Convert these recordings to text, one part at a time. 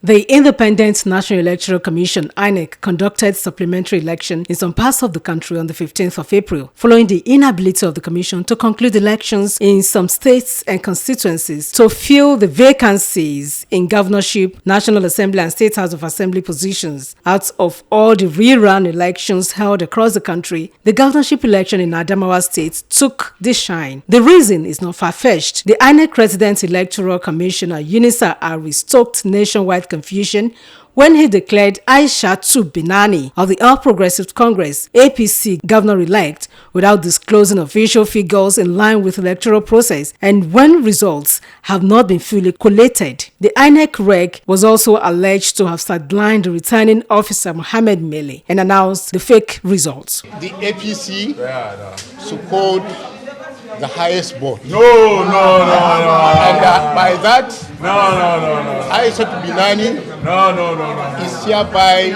The Independent National Electoral Commission (INEC) conducted supplementary election in some parts of the country on the 15th of April, following the inability of the commission to conclude elections in some states and constituencies to fill the vacancies in governorship, National Assembly and State House of Assembly positions. Out of all the rerun elections held across the country, the governorship election in Adamawa State took the shine. The reason is not far-fetched. The INEC Resident Electoral Commissioner Unisa Ari stoked nationwide confusion when he declared Aishatu Binani of the All Progressive Congress (APC) governor-elect without disclosing official figures in line with electoral process, and when results have not been fully collated. The INEC reg was also alleged to have sidelined the returning officer Mohammed Mele and announced the fake results. The APC support the highest vote. No. And by that, Aishatu Binani is hereby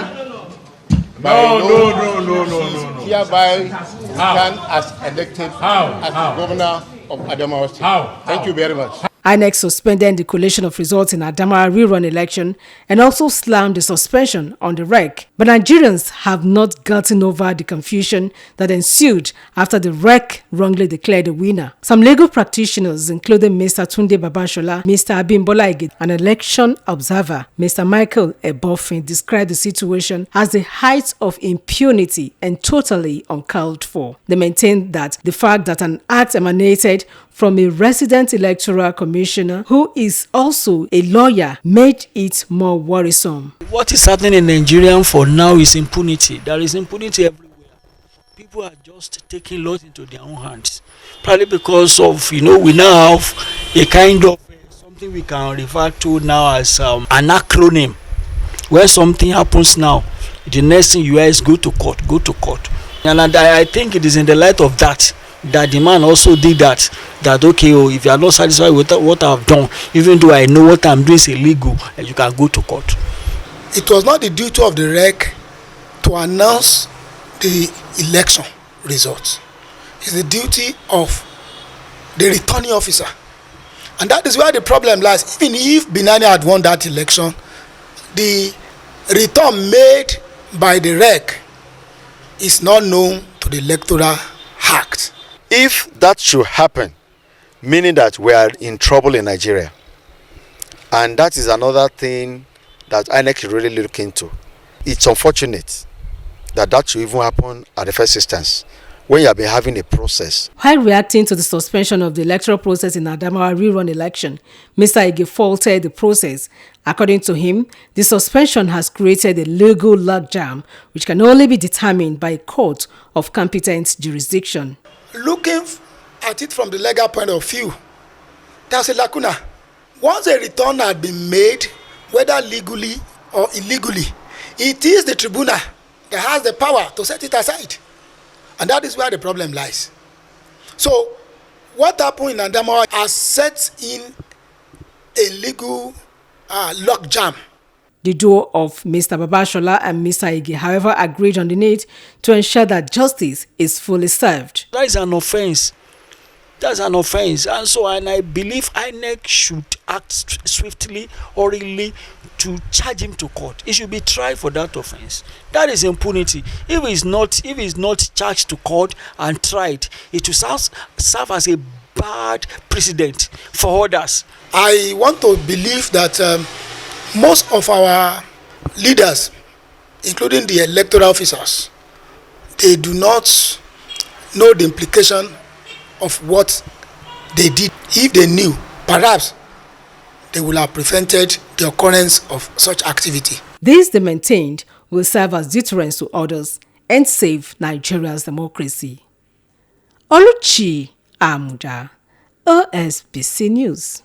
stand as elected as the governor of Adamawa State. Thank you very much. INEC suspended the collation of results in Adamawa rerun election and also slammed the suspension on the rec. But Nigerians have not gotten over the confusion that ensued after the rec wrongly declared a winner. Some legal practitioners, including Mr. Tunde Babashola, Mr. Abimbola Egede, an election observer, Mr. Michael Ebofin, described the situation as the height of impunity and totally uncalled for. They maintained that the fact that an act emanated from a resident electoral commissioner who is also a lawyer made it more worrisome. What is happening in Nigeria for now is impunity. There is impunity everywhere. People are just taking laws into their own hands. Probably because of, we now have a kind of something we can refer to now as an acronym. Where something happens now, the next thing you hear is go to court. And I think it is in the light of that the man also did that okay, if you are not satisfied with what I have done, even though I know what I'm doing is illegal, you can go to court. It was not the duty of the rec to announce the election results. It's the duty of the returning officer. And that is where the problem lies. Even if Binani had won that election, the return made by the rec is not known to the electoral act. If that should happen, meaning that we are in trouble in Nigeria, and that is another thing that INEC should really look into. It's unfortunate that should even happen at the first instance when you have been having a process. While reacting to the suspension of the electoral process in Adamawa rerun election, Mr. Ige faulted the process. According to him, the suspension has created a legal logjam which can only be determined by a court of competent jurisdiction. Looking at it from the legal point of view, there's a lacuna. Once a return had been made, whether legally or illegally, it is the tribunal that has the power to set it aside. And that is where the problem lies. So, what happened in Adamawa has set in a legal logjam. The duo of Mr. Babashola and Mr. Ige, however, agreed on the need to ensure that justice is fully served. That is an offense. And I believe INEC should act swiftly or really to charge him to court. He should be tried for that offense. That is impunity. If he is not charged to court and tried, it will serve as a bad precedent for others. I want to believe that most of our leaders, including the electoral officers, they do not know the implication of what they did. If they knew, perhaps they would have prevented the occurrence of such activity. This, they maintained, will serve as deterrence to others and save Nigeria's democracy. Oluchi Amuda, OSBC News.